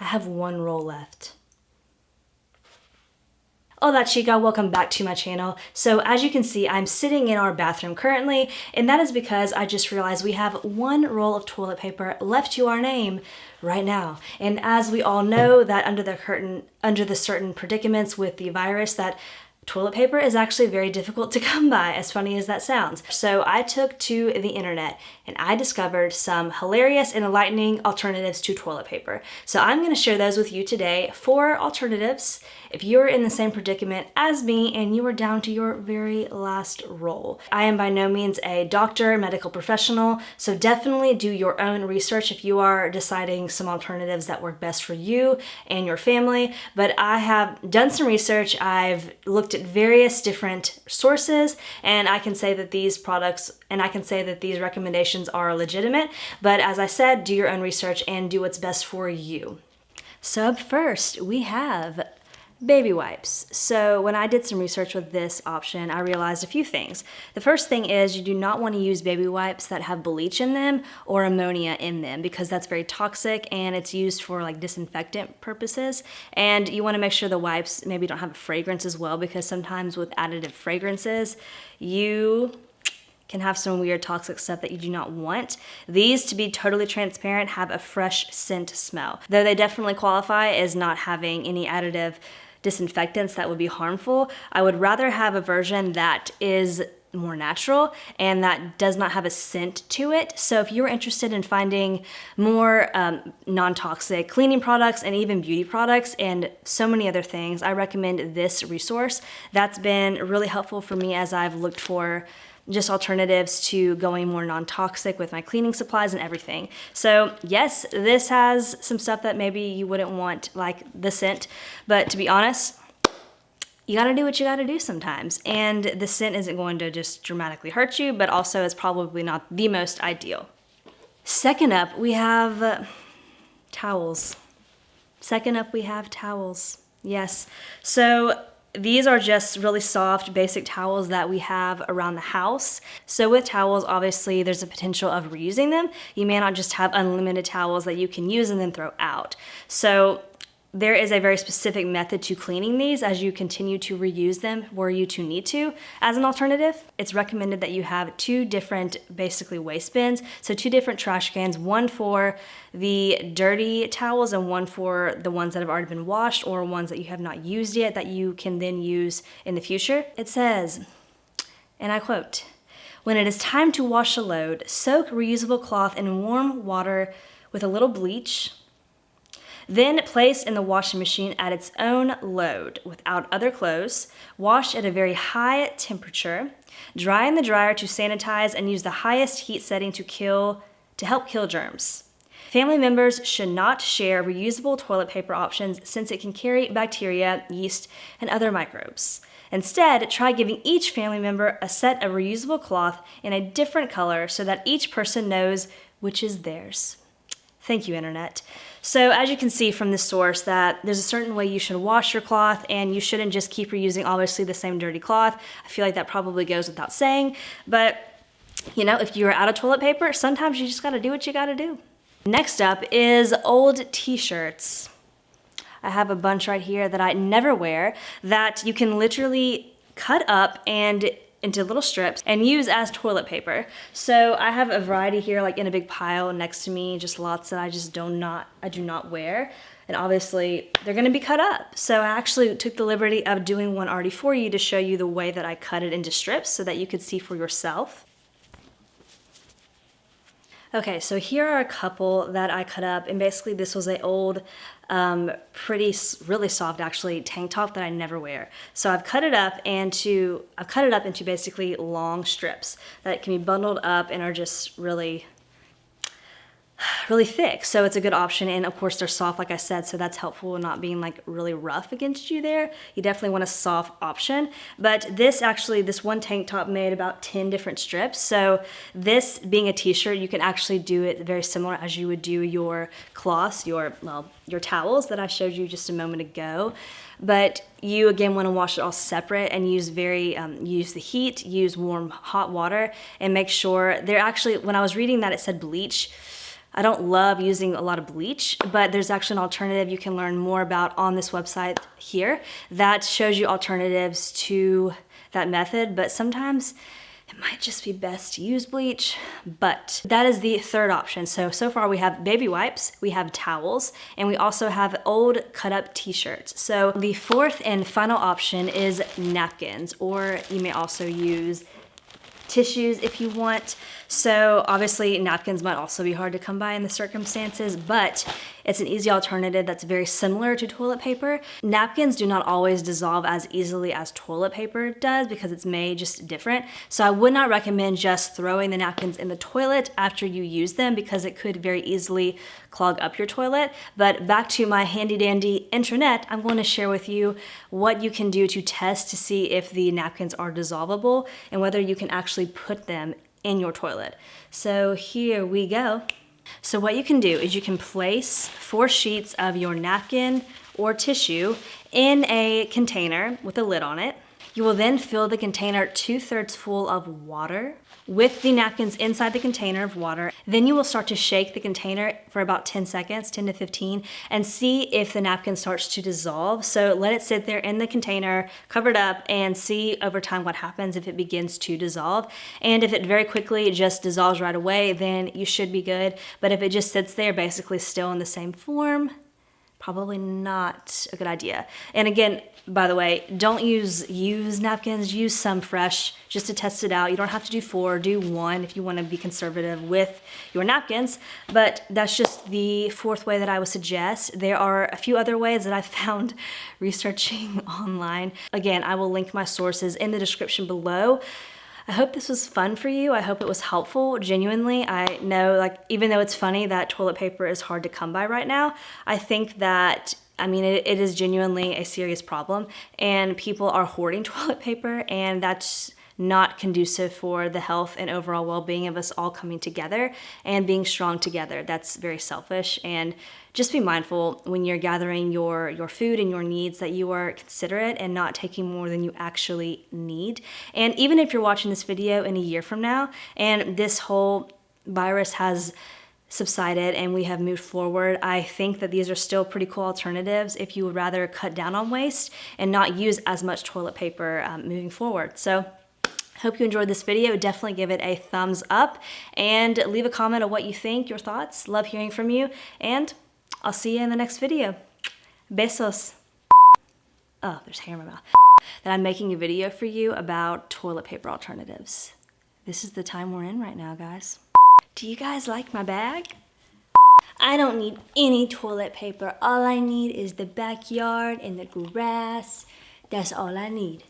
I have one roll left. Hola chica, welcome back to my channel. So as you can see, I'm sitting in our bathroom currently, and that is because I just realized we have one roll of toilet paper left to our name right now. And as we all know, that under the certain predicaments with the virus, that toilet paper is actually very difficult to come by, as funny as that sounds. So I took to the internet and I discovered some hilarious and enlightening alternatives to toilet paper. So I'm gonna share those with you today. 4 alternatives if you're in the same predicament as me and you are down to your very last roll. I am by no means a doctor, medical professional, so definitely do your own research if you are deciding some alternatives that work best for you and your family. But I have done some research, I've looked at various different sources, and I can say that these products and I can say that these recommendations are legitimate. But as I said, do your own research and do what's best for you. So up first, we have baby wipes. So when I did some research with this option, I realized a few things. The first thing is you do not want to use baby wipes that have bleach in them or ammonia in them, because that's very toxic and it's used for like disinfectant purposes. And you want to make sure the wipes maybe don't have a fragrance as well, because sometimes with additive fragrances, you can have some weird toxic stuff that you do not want. These, to be totally transparent, have a fresh scent smell. Though they definitely qualify as not having any additive disinfectants that would be harmful, I would rather have a version that is more natural and that does not have a scent to it. So if you're interested in finding more non-toxic cleaning products and even beauty products and so many other things, I recommend this resource. That's been really helpful for me as I've looked for just alternatives to going more non-toxic with my cleaning supplies and everything. So yes, this has some stuff that maybe you wouldn't want, like the scent, but to be honest, you gotta do what you gotta do sometimes. And the scent isn't going to just dramatically hurt you, but also is probably not the most ideal. Second up, we have towels. Yes, so these are just really soft, basic towels that we have around the house. So with towels, obviously, there's a potential of reusing them. You may not just have unlimited towels that you can use and then throw out. So there is a very specific method to cleaning these as you continue to reuse them were you to need to. As an alternative, it's recommended that you have 2 different basically waste bins. So 2 different trash cans, one for the dirty towels and one for the ones that have already been washed or ones that you have not used yet that you can then use in the future. It says, and I quote, "When it is time to wash a load, soak reusable cloth in warm water with a little bleach. Then place in the washing machine at its own load without other clothes. Wash at a very high temperature. Dry in the dryer to sanitize and use the highest heat setting to help kill germs. Family members should not share reusable toilet paper options since it can carry bacteria, yeast, and other microbes. Instead, try giving each family member a set of reusable cloth in a different color so that each person knows which is theirs." Thank you, Internet. So as you can see from this source that there's a certain way you should wash your cloth and you shouldn't just keep reusing obviously the same dirty cloth. I feel like that probably goes without saying, but you know, if you're out of toilet paper, sometimes you just gotta do what you gotta do. Next up is old t-shirts. I have a bunch right here that I never wear that you can literally cut up and into little strips and use as toilet paper. So I have a variety here, like in a big pile next to me, just lots that I do not wear. And obviously they're gonna be cut up. So I actually took the liberty of doing one already for you to show you the way that I cut it into strips so that you could see for yourself. Okay, so here are a couple that I cut up, and basically this was an old, really soft actually, tank top that I never wear. So I've cut it up into basically long strips that can be bundled up and are just really thick, so it's a good option. And of course they're soft, like I said, so that's helpful in not being like really rough against you there. You definitely want a soft option. But this one tank top made about 10 different strips. So this being a t-shirt, you can actually do it very similar as you would do your cloths, your towels that I showed you just a moment ago. But you again want to wash it all separate and use the heat, use warm hot water, and make sure when I was reading that it said bleach. I don't love using a lot of bleach, but there's actually an alternative you can learn more about on this website here that shows you alternatives to that method, but sometimes it might just be best to use bleach, but that is the third option. So far we have baby wipes, we have towels, and we also have old cut up t-shirts. So the fourth and final option is napkins, or you may also use tissues if you want. So obviously napkins might also be hard to come by in the circumstances, but it's an easy alternative that's very similar to toilet paper. Napkins do not always dissolve as easily as toilet paper does because it's made just different. So I would not recommend just throwing the napkins in the toilet after you use them because it could very easily clog up your toilet. But back to my handy dandy intranet, I'm going to share with you what you can do to test to see if the napkins are dissolvable and whether you can actually put them in your toilet. So here we go. So what you can do is you can place 4 sheets of your napkin or tissue in a container with a lid on it. You will then fill the container 2/3 full of water with the napkins inside the container of water. Then you will start to shake the container for about 10 seconds, 10 to 15, and see if the napkin starts to dissolve. So let it sit there in the container, covered up, and see over time what happens if it begins to dissolve. And if it very quickly just dissolves right away, then you should be good. But if it just sits there basically still in the same form, probably not a good idea. And again, by the way, don't use used napkins, use some fresh just to test it out. You don't have to do 4, do 1 if you want to be conservative with your napkins, but that's just the 4th way that I would suggest. There are a few other ways that I found researching online. Again, I will link my sources in the description below. I hope this was fun for you. I hope it was helpful. Genuinely, I know, like, even though it's funny that toilet paper is hard to come by right now, I think that, I mean, it is genuinely a serious problem, and people are hoarding toilet paper, and that's not conducive for the health and overall well-being of us all coming together and being strong together. That's very selfish, and just be mindful when you're gathering your food and your needs that you are considerate and not taking more than you actually need. And even if you're watching this video in a year from now and this whole virus has subsided and we have moved forward, I think that these are still pretty cool alternatives if you would rather cut down on waste and not use as much toilet paper moving forward. So hope you enjoyed this video. Definitely give it a thumbs up and leave a comment of what you think, your thoughts. Love hearing from you, and I'll see you in the next video. Besos. Oh, there's hair in my mouth. That I'm making a video for you about toilet paper alternatives. This is the time we're in right now, guys. Do you guys like my bag? I don't need any toilet paper. All I need is the backyard and the grass. That's all I need.